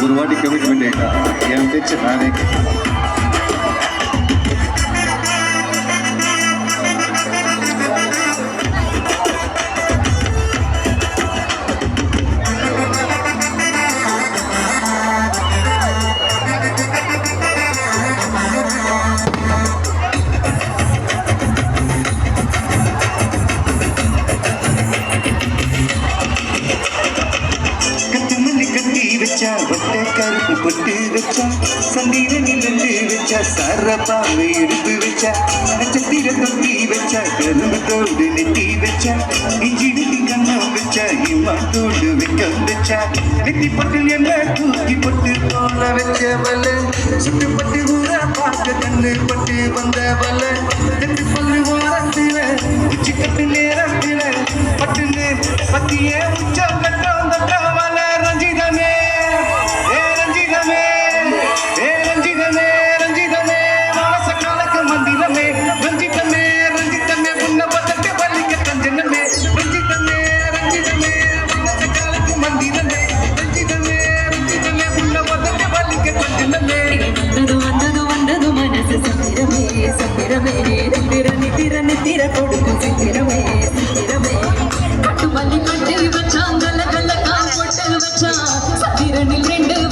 ஒரு வாட்டி கமிட்மெண்ட் ஆயிட்டா என் பேச்சு நானே வட்ட கருப்பு பொட்டு வச்சா சந்தீர நிலந்து வச்சா சரப்பாவை எடுத்து வச்சா நட்சத்திர தொட்டி வச்சா கரும்பு தோடு நெட்டி வச்சா இஞ்சி நெட்டி கண்ணம் வச்சா இம்மாத்தோடு வைக்க வச்சா நெட்டி பட்டில் என்ன தூக்கி பட்டு போல வச்சவல சுட்டு பட்டு ஊரா பார்க்க கண்ணு பட்டு வந்தவல நெட்டு பல்லு வாரத்தில உச்சி கட்டு நேரத்தில பட்டுன்னு பத்தியே உச்சம் கட்டம் கட்டவல ரஞ்சிதமே கட்டு மல்லி கட்டி வச்சாங்கல கல்ல கால் போட்டு வச்சா சத்திரனில் 2